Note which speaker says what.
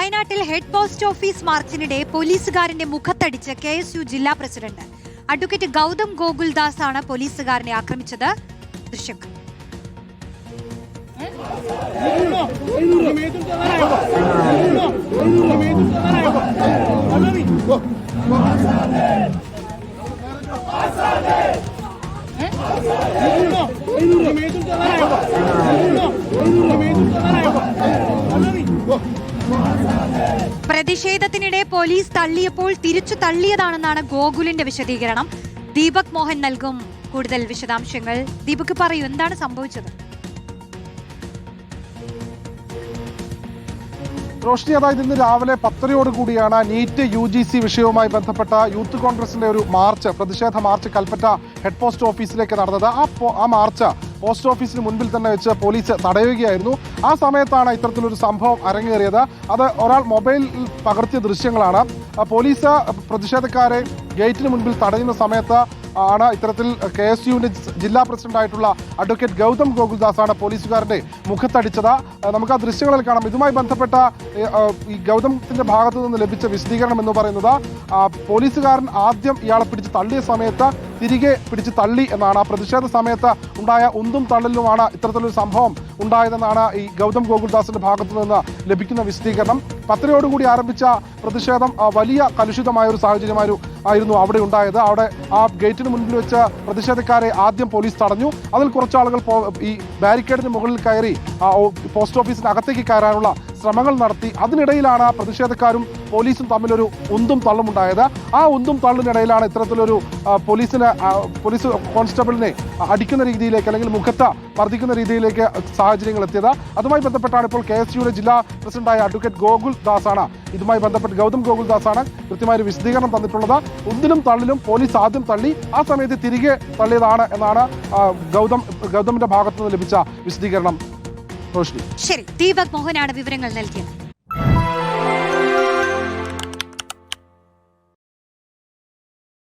Speaker 1: വയനാട്ടിൽ head post office മാർച്ചിനിടെ പോലീസുകാരന്റെ മുഖത്തടിച്ച് KSU ജില്ലാ president advocate Gautam Gokuldas ആണ് പോലീസുകാരനെ ആക്രമിച്ചത്. ദൃശ്യങ്ങൾ. പ്രതിഷേധത്തിനിടെ പോലീസ് തള്ളിയപ്പോൾ തിരിച്ചു തള്ളിയതാണെന്നാണ് ഗോകുലിന്റെ വിശദീകരണം. ദീപക് മോഹൻ നൽകും കൂടുതൽ വിശദാംശങ്ങൾ. ദീപക് പറയൂ, എന്താണ് സംഭവിച്ചത്?
Speaker 2: റോഷ്നി, അതായത് ഇന്ന് രാവിലെ 10:30 നീറ്റ് UGC വിഷയവുമായി ബന്ധപ്പെട്ട യൂത്ത് കോൺഗ്രസിന്റെ ഒരു മാർച്ച്, പ്രതിഷേധ മാർച്ച് കൽപ്പറ്റ ഹെഡ് പോസ്റ്റ് ഓഫീസിലേക്ക് നടന്നത്. ആ മാർച്ച് പോസ്റ്റ് ഓഫീസിന് മുൻപിൽ തന്നെ വെച്ച് പോലീസ് തടയുകയായിരുന്നു. ആ സമയത്താണ് ഇത്തരത്തിലൊരു സംഭവം അരങ്ങേറിയത്. അത് ഒരാൾ മൊബൈൽ പകർത്തിയ ദൃശ്യങ്ങളാണ്. പോലീസ് പ്രതിഷേധക്കാരെ ഗേറ്റിന് മുൻപിൽ തടയുന്ന സമയത്ത് ആണ് ഇത്തരത്തിൽ KSUവിന്റെ ജില്ലാ പ്രസിഡന്റായിട്ടുള്ള അഡ്വക്കേറ്റ് ഗൗതം ഗോകുൽദാസ് ആണ് പോലീസുകാരന്റെ മുഖത്തടിച്ചത്. നമുക്ക് ആ ദൃശ്യങ്ങളിൽ കാണാം. ഇതുമായി ബന്ധപ്പെട്ട ഈ ഗൗതമത്തിന്റെ ഭാഗത്തു നിന്ന് ലഭിച്ച വിശദീകരണം എന്ന് പറയുന്നത്, പോലീസുകാരൻ ആദ്യം ഇയാളെ പിടിച്ച് തള്ളിയ സമയത്ത് തിരികെ പിടിച്ച് തള്ളി എന്നാണ്. ആ പ്രതിഷേധ സമയത്ത് ഉണ്ടായ ഉന്തും തള്ളലിലുമാണ് ഇത്തരത്തിലൊരു സംഭവം ഉണ്ടായതെന്നാണ് ഈ ഗൗതം ഗോകുൽദാസിന്റെ ഭാഗത്തു നിന്ന് ലഭിക്കുന്ന വിശദീകരണം. 10:30 ആരംഭിച്ച പ്രതിഷേധം വലിയ കലുഷിതമായ ഒരു സാഹചര്യമായിരുന്നു അവിടെ ഉണ്ടായത്. അവിടെ ആ ഗേറ്റിന് മുൻപിൽ വെച്ച് പ്രതിഷേധക്കാരെ ആദ്യം പോലീസ് തടഞ്ഞു. അതിൽ കുറച്ചാളുകൾ ഈ ബാരിക്കേഡിന് മുകളിൽ കയറി പോസ്റ്റ് ഓഫീസിനകത്തേക്ക് കയറാനുള്ള ശ്രമങ്ങൾ നടത്തി. അതിനിടയിലാണ് പ്രതിഷേധക്കാരും പോലീസും തമ്മിലൊരു ഉന്തും തള്ളുമുണ്ടായത്. ആ ഉന്തും തള്ളിനിടയിലാണ് ഇത്തരത്തിലൊരു പോലീസ് കോൺസ്റ്റബിളിനെ അടിക്കുന്ന രീതിയിലേക്ക്, അല്ലെങ്കിൽ മുഖത്ത് മർദ്ദിക്കുന്ന രീതിയിലേക്ക് സാഹചര്യങ്ങൾ എത്തിയത്. അതുമായി ബന്ധപ്പെട്ടാണ് ഇപ്പോൾ KSUയുടെ ജില്ലാ പ്രസിഡന്റായ അഡ്വക്കേറ്റ് ഗോകുൽദാസ് ആണ് ഇതുമായി ബന്ധപ്പെട്ട് ഗൗതം ഗോകുൽദാസ് ആണ് കൃത്യമായ ഒരു വിശദീകരണം തന്നിട്ടുള്ളത്. ഉന്തിലും തള്ളിലും പോലീസ് ആദ്യം തള്ളി, ആ സമയത്ത് തിരികെ തള്ളിയതാണ് എന്നാണ് ഗൗതമിന്റെ ഭാഗത്തു നിന്ന് ലഭിച്ച വിശദീകരണം.
Speaker 1: ശരി, ദീപക് മോഹനാണ് വിവരങ്ങൾ നൽകിയത്.